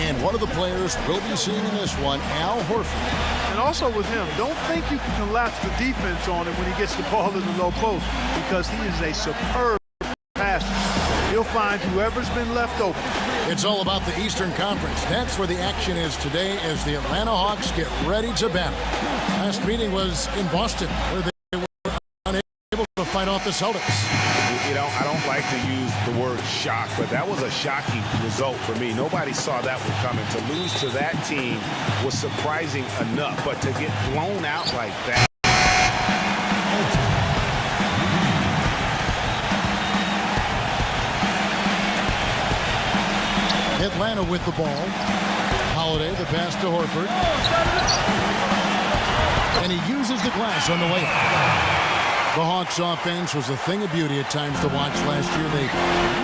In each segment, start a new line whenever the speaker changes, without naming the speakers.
And one of the players we'll be seeing in this one, Al Horford.
And also with him, don't think you can collapse the defense on him when he gets the ball in the low post, because he is a superb passer. He'll find whoever's been left open.
It's all about the Eastern Conference. That's where the action is today as the Atlanta Hawks get ready to battle. Last meeting was in Boston, where they were unable to fight off the Celtics.
You know, I don't like to use the word shock, but that was a shocking result for me. Nobody saw that one coming. To lose to that team was surprising enough, but to get blown out like that.
Atlanta with the ball. Holiday, the pass to Horford. And he uses the glass on the way up. The Hawks offense was a thing of beauty at times to watch last year. They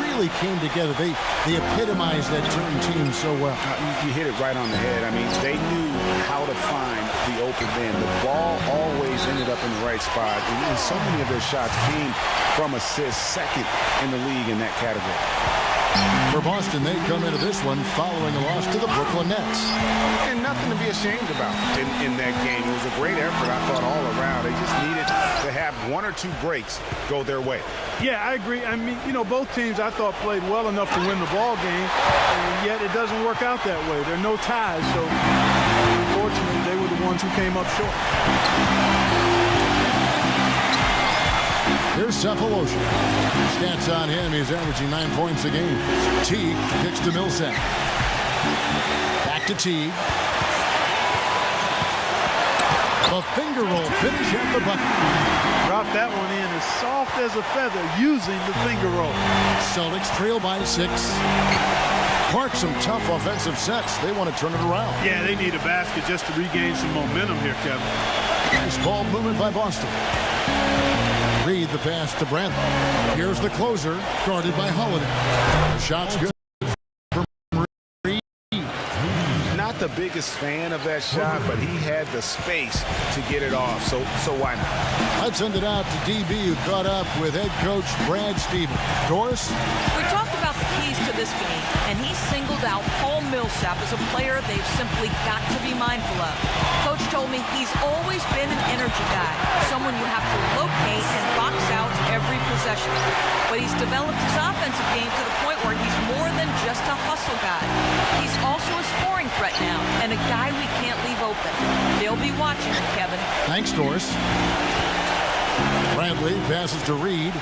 really came together. They epitomized that term team so well.
You hit it right on the head. I mean, they knew how to find the open man. The ball always ended up in the right spot. And so many of their shots came from assists, second in the league in that category.
For Boston, they come into this one following a loss to the Brooklyn Nets.
And nothing to be ashamed about in that game. It was a great effort, I thought, all around. They just needed to have one or two breaks go their way.
Yeah, I agree. I mean, you know, both teams I thought played well enough to win the ball game, and yet it doesn't work out that way. There are no ties, so unfortunately they were the ones who came up short.
Here's Cephalosha. Stats on him, he's averaging 9 points a game. Teague kicks to Millsap. Back to Teague. A finger roll finish at the bucket.
Dropped that one in as soft as a feather using the finger roll.
Celtics trail by 6. Clark, some tough offensive sets. They want to turn it around.
Yeah, they need a basket just to regain some momentum here, Kevin.
Nice ball movement by Boston. Reed the pass to Bradley. Here's the closer, guarded by Holiday. The shot's good for Reed.
Not the biggest fan of that shot, but he had the space to get it off, so why not?
I'd send it out to DB, who caught up with head coach Brad Stevens. Doris?
We talked about the keys to this game, and he singled out Paul Millsap as a player they've simply got to be mindful of. Coach told me he's always been an energy guy, someone you have to locate and box out every possession. But he's developed his offensive game to the point where he's more than just a hustle guy. He's also a scoring threat now, and a guy we can't leave open. They'll be watching him, Kevin.
Thanks, Doris. Bradley passes to Reed.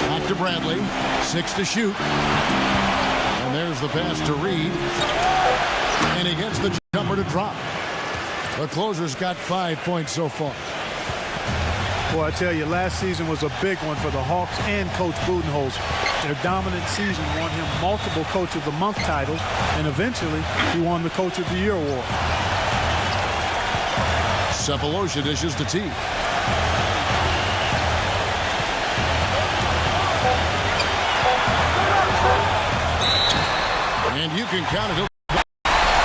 Back to Bradley. 6 to shoot. And there's the pass to Reed. And he gets the jumper to drop. The closer's got 5 points so far.
Boy, I tell you, last season was a big one for the Hawks and Coach Budenholzer. Their dominant season won him multiple Coach of the Month titles, and eventually he won the Coach of the Year award.
Cephalosha dishes to Teague. And you can count it.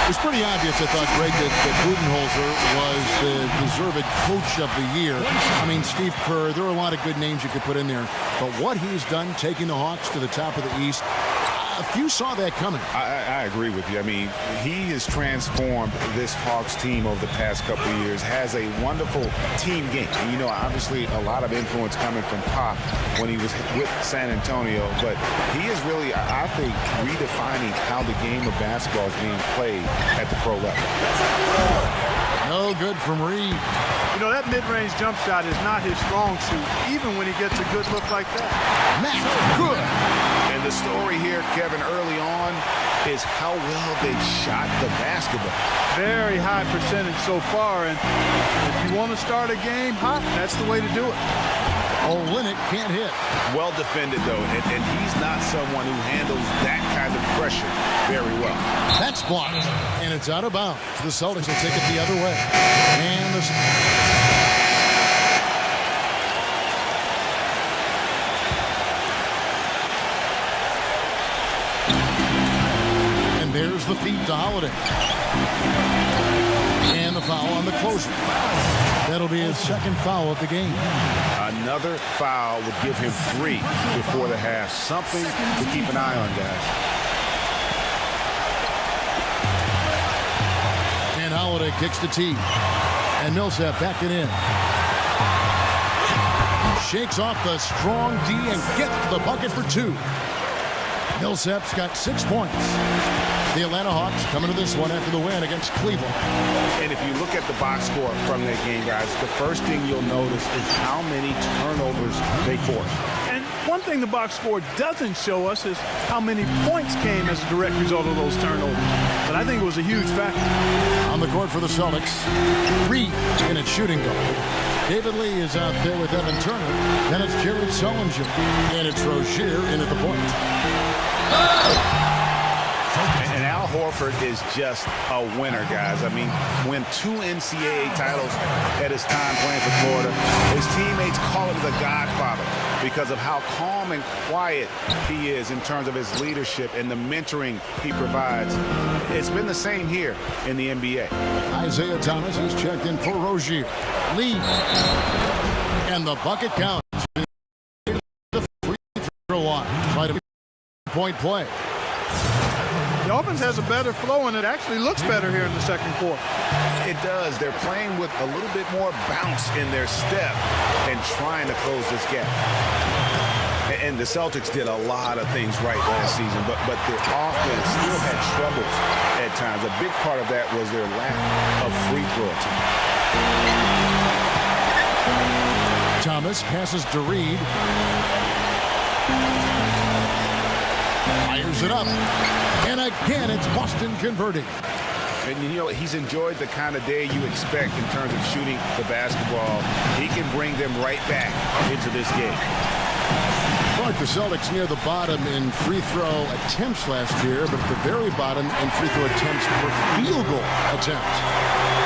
It's pretty obvious, I thought, Greg, that Budenholzer was the deserved coach of the year. I mean, Steve Kerr, there are a lot of good names you could put in there. But what he's done, taking the Hawks to the top of the East, few saw that coming.
I agree with you. I mean, he has transformed this Hawks team over the past couple of years, has a wonderful team game. And, you know, obviously a lot of influence coming from Pop when he was with San Antonio, but he is really, I think, redefining how the game of basketball is being played at the pro level.
No good from Reed.
You know, that mid-range jump shot is not his strong suit, even when he gets a good look like that.
Matt, good.
And the story here, Kevin, early on is how well they've shot the basketball.
Very high percentage so far, and if you want to start a game hot, that's the way to do it.
Olynyk can't hit.
Well defended, though, and he's not someone who handles that kind of pressure very well.
That's blocked, and it's out of bounds. The Celtics will take it the other way. And there's the feed to Holiday. And the foul on the closer. That'll be his second foul of the game.
Another foul would give him 3 before the half. Something to keep an eye on, guys.
kicks to T. And Millsap back it in. Shakes off the strong D and gets the bucket for 2. Millsap's got 6 points. The Atlanta Hawks coming to this one after the win against Cleveland.
And if you look at the box score from that game, guys, the first thing you'll notice is how many turnovers they forced.
And one thing the box score doesn't show us is how many points came as a direct result of those turnovers. But I think it was a huge factor.
On the court for the Celtics, Reed in its shooting guard. David Lee is out there with Evan Turner. Then it's Jared Sullinger. And it's Rozier in at the point.
And Al Horford is just a winner, guys. I mean, win 2 NCAA titles at his time playing for Florida. His teammates call him the Godfather because of how calm and quiet he is in terms of his leadership and the mentoring he provides. It's been the same here in the NBA.
Isaiah Thomas has checked in for Rozier. Lee. And the bucket counts. The free throw line. Try to point play.
The offense has a better flow, and it actually looks better here in the second quarter.
It does. They're playing with a little bit more bounce in their step and trying to close this gap. And the Celtics did a lot of things right last season, but their offense still had troubles at times. A big part of that was their lack of free throw attempts.
Thomas passes to Reed. Fires it up. And again, it's Boston converting.
And, you know, he's enjoyed the kind of day you expect in terms of shooting the basketball. He can bring them right back into this game.
Like the Celtics near the bottom in free throw attempts last year, but at the very bottom in free throw attempts per field goal attempt.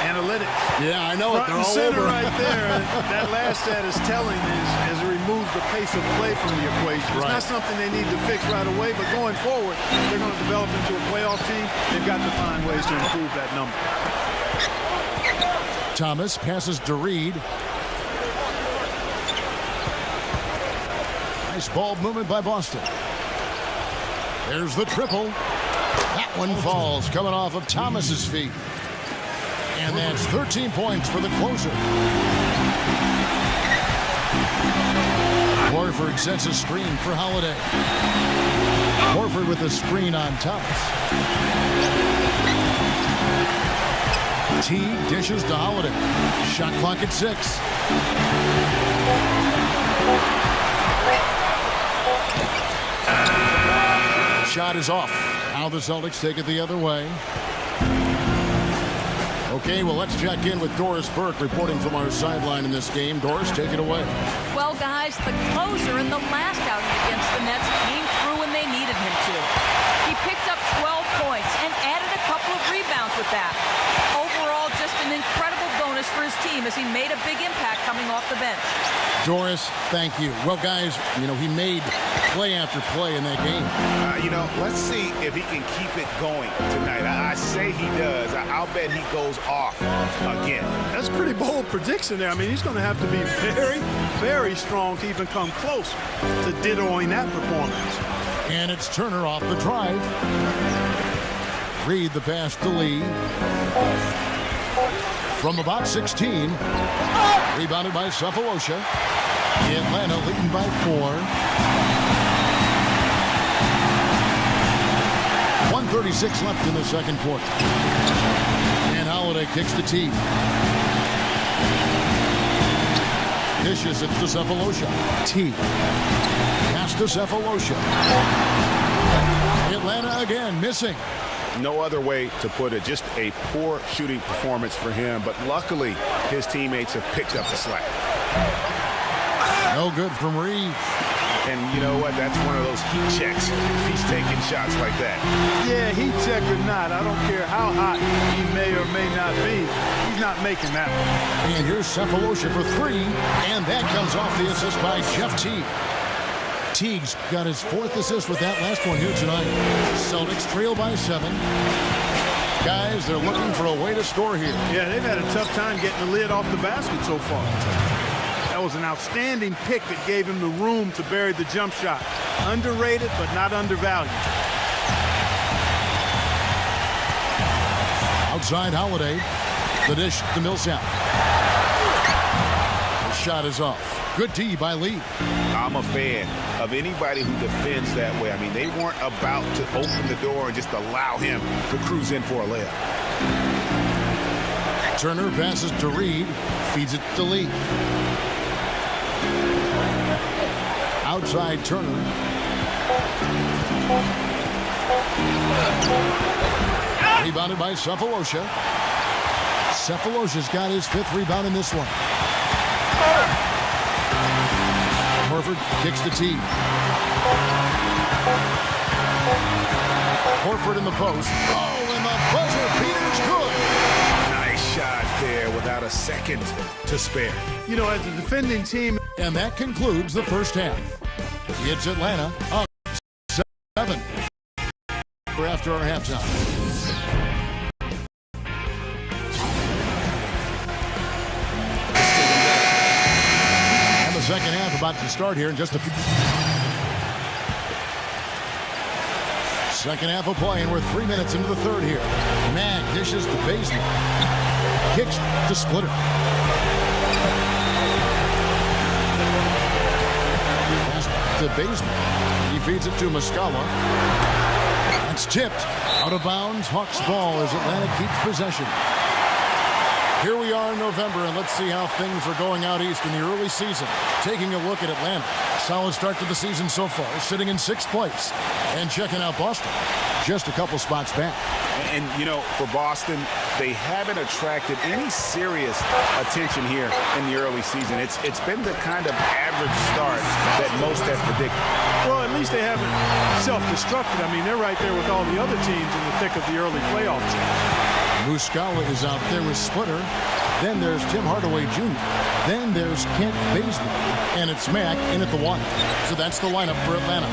Analytics.
Yeah, I know it.
Front
They're
and
all
center
over.
right there. That last stat is telling as it removes the pace of play from the equation. It's not something they need to fix right away, but going forward, they're going to develop into a playoff team. They've got to find ways to improve that number.
Thomas passes to Reed. Nice ball movement by Boston. There's the triple. That one falls, coming off of Thomas's feet. And that's 13 points for the closer. Horford sets a screen for Holiday. Horford with a screen on Thomas. T dishes to Holiday. Shot clock at 6. Shot is off. Now the Celtics take it the other way. Okay, well, let's check in with Doris Burke reporting from our sideline in this game. Doris, take it away.
Well, guys, the closer in the last outing against the Nets came through when they needed him to. He picked up 12 points and added a couple of rebounds with that. Overall, just an incredible bonus for his team as he made a big impact coming off the bench.
Doris, thank you. Well, guys, you know, he made play after play in that game.
You know, let's see if he can keep it going tonight. I say he does. I'll bet he goes off again.
That's a pretty bold prediction there. I mean, he's going to have to be very, very strong to even come close to dittoing that performance.
And it's Turner off the drive. Reed the pass to Lee. From about 16. Rebounded by Cephalosha. Atlanta leading by 4. 1:36 left in the second quarter. And Holiday kicks to T. Dishes it to Cephalosha. T. Pass to Cephalosha. Atlanta again missing.
No other way to put it. Just a poor shooting performance for him. But luckily, his teammates have picked up the slack.
No good from Reed.
And you know what? That's one of those heat checks. If he's taking shots like that.
Yeah, heat check or not, I don't care how hot he may or may not be. He's not making that one.
And here's Cephalosha for 3. And that comes off the assist by Jeff Teague. Teague's got his 4th assist with that last one here tonight. Celtics trail by 7. Guys, they're looking for a way to score here.
Yeah, they've had a tough time getting the lid off the basket so far. That was an outstanding pick that gave him the room to bury the jump shot. Underrated, but not undervalued.
Outside Holiday. The dish to Millsap. The shot is off. Good D by Lee.
I'm a fan of anybody who defends that way. I mean, they weren't about to open the door and just allow him to cruise in for a layup.
Turner passes to Reed. Feeds it to Lee. Outside Turner. Rebounded by Cephalosha. Cephalosha's got his 5th rebound in this one. Horford kicks the tee. Horford in the post. Oh, and the buzzer beater's good.
Nice shot there without a second to spare.
You know, as a defending team.
And that concludes the first half. It's Atlanta up 7 after our halftime. And the second half about to start here in just a few. Second half of play, and we're 3 minutes into the third here. Mag dishes to Bazemore. Kicks to Splitter. To Bazemore. He feeds it to Muscala. That's tipped. Out of bounds. Hawks ball as Atlanta keeps possession. Here we are in November, and let's see how things are going out east in the early season. Taking a look at Atlanta. Solid start to the season so far, sitting in 6th place. And checking out Boston, just a couple spots back.
And, you know, for Boston, they haven't attracted any serious attention here in the early season. It's been the kind of average start that most have predicted.
Well, at least they haven't self-destructed. I mean, they're right there with all the other teams in the thick of the early playoff change.
Muscala is out there with Splitter. Then there's Tim Hardaway Jr. Then there's Kent Bazemore. And it's Mack in at the 1. So that's the lineup for Atlanta.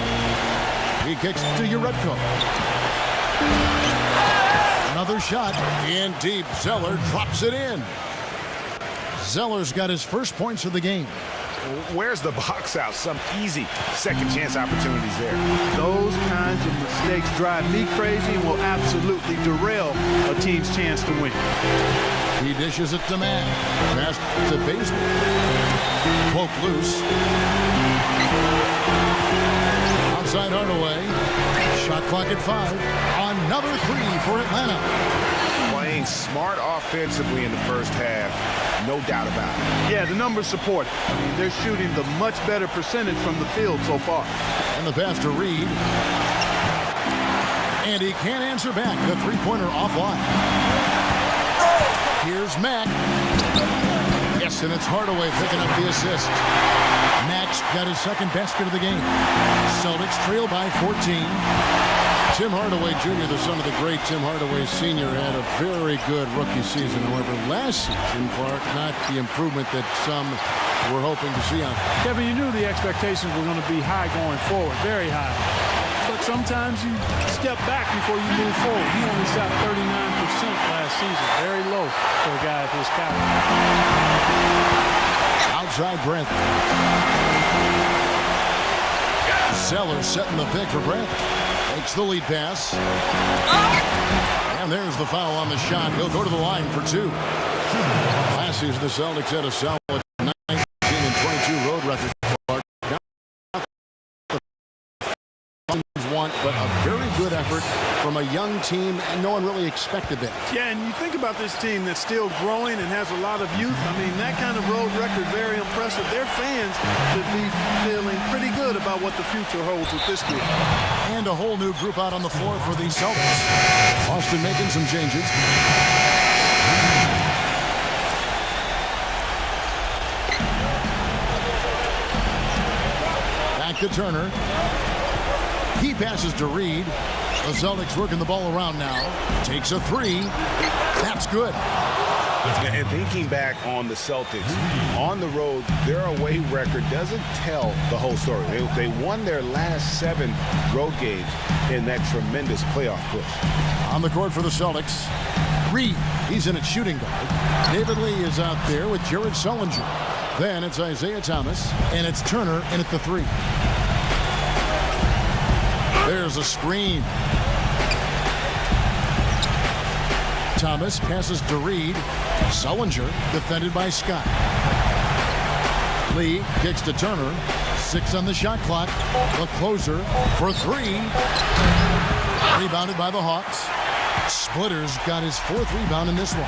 He kicks to Uredko. Another shot in deep. Zeller drops it in. Zeller's got his first points of the game.
Where's the box out? Some easy second chance opportunities there.
Those kinds of mistakes drive me crazy and will absolutely derail a team's chance to win.
He dishes it to Mack. Pass to Bazemore. Poke loose. Outside Hardaway. Shot clock at 5. Another 3 for Atlanta.
Playing smart offensively in the first half. No doubt about it.
Yeah, the numbers support it. I mean, they're shooting the much better percentage from the field so far.
And the pass to Reed. And he can't answer back. The three-pointer offline. Here's Mack. Yes, and it's Hardaway picking up the assist. Mack's got his second basket of the game. Celtics trail by 14. Tim Hardaway Jr., the son of the great Tim Hardaway Sr., had a very good rookie season. However, last season, Clark, not the improvement that some were hoping to see on.
Kevin, you knew the expectations were going to be high going forward, very high. But sometimes you step back before you move forward. He only shot 39% last season, very low for a guy of his caliber.
Outside Brent. Zeller setting the pick for Brent. Takes the lead pass. And there's the foul on the shot. He'll go to the line for 2. Last season, the Celtics had a solid 19-22 road record. But a very good effort from a young team, and no one really expected that.
Yeah, and you think about this team that's still growing and has a lot of youth. I mean, that kind of road record, very impressive. Their fans should be feeling pretty good about what the future holds with this group.
And a whole new group out on the floor for the Celtics. Austin making some changes. Back to Turner. He passes to Reed. The Celtics working the ball around now. Takes a 3. That's good.
And thinking back on the Celtics, on the road, their away record doesn't tell the whole story. They won their last 7 road games in that tremendous playoff push.
On the court for the Celtics, Reed. He's in at shooting guard. David Lee is out there with Jared Sullinger. Then it's Isaiah Thomas, and it's Turner in at the 3. There's a screen. Thomas passes to Reed. Sullinger defended by Scott. Lee kicks to Turner. 6 on the shot clock. The closer for 3. Rebounded by the Hawks. Splitters got his 4th rebound in this one.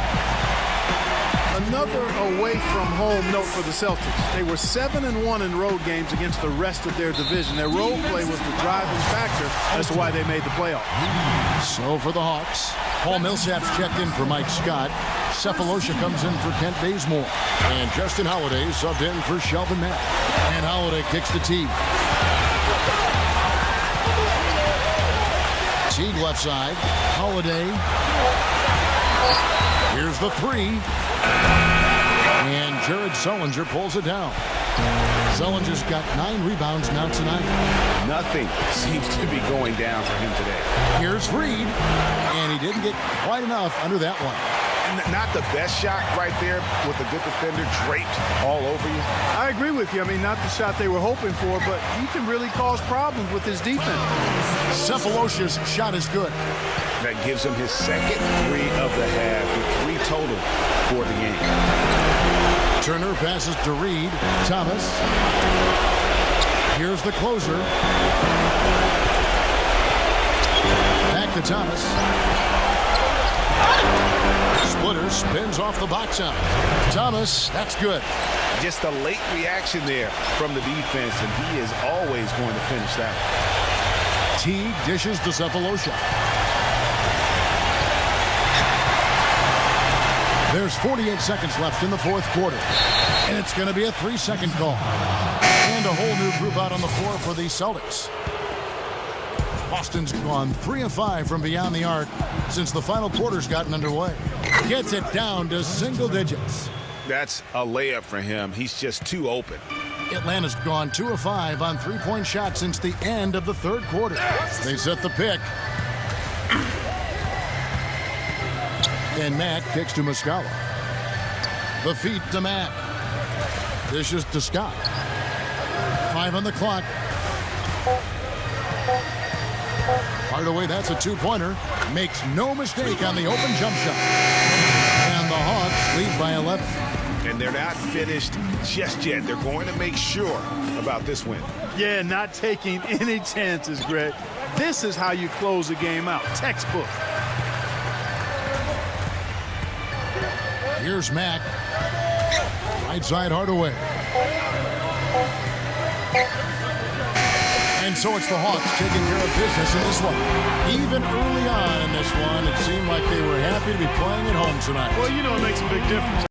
Another away from home note for the Celtics. They were 7-1 in road games against the rest of their division. Their road play was the driving factor as to why they made the playoffs.
So for the Hawks, Paul Millsap's checked in for Mike Scott. Cephalosha comes in for Kent Bazemore. And Justin Holiday subbed in for Shelvin Mack. And Holiday kicks to Teague. Teague left side. Holiday. Here's the 3. And Jared Sullinger pulls it down. Sullinger's got 9 rebounds now tonight.
Nothing seems to be going down for him today.
Here's Reed. And he didn't get quite enough under that one.
Not the best shot right there with a good defender draped all over you.
I agree with you. I mean, not the shot they were hoping for, but he can really cause problems with his defense.
Cephalosha's shot is good.
That gives him his 2nd 3 of the half, with 3 total for the game.
Turner passes to Reed. Thomas. Here's the closer. Back to Thomas. Splitter spins off the box out. Thomas, that's good.
Just a late reaction there from the defense, and he is always going to finish that one.
Teague dishes to Cephalosha. There's 48 seconds left in the 4th quarter. And it's going to be a 3-second call. And a whole new group out on the floor for the Celtics. Boston's gone 3 of 5 from beyond the arc since the final quarter's gotten underway. Gets it down to single digits.
That's a layup for him. He's just too open.
Atlanta's gone 2 of 5 on 3-point shots since the end of the 3rd quarter. They set the pick. And Mack kicks to Muscala. The feet to Mack. Dishes to Scott. 5 on the clock. Hardaway, that's a 2-pointer. Makes no mistake on the open jump shot. And the Hawks lead by 11.
And they're not finished just yet. They're going to make sure about this win.
Yeah, not taking any chances, Greg. This is how you close a game out. Textbook.
Here's Mack. Right side Hardaway. And so it's the Hawks taking care of business in this one. Even early on in this one, it seemed like they were happy to be playing at home tonight.
Well, you know, it makes a big difference.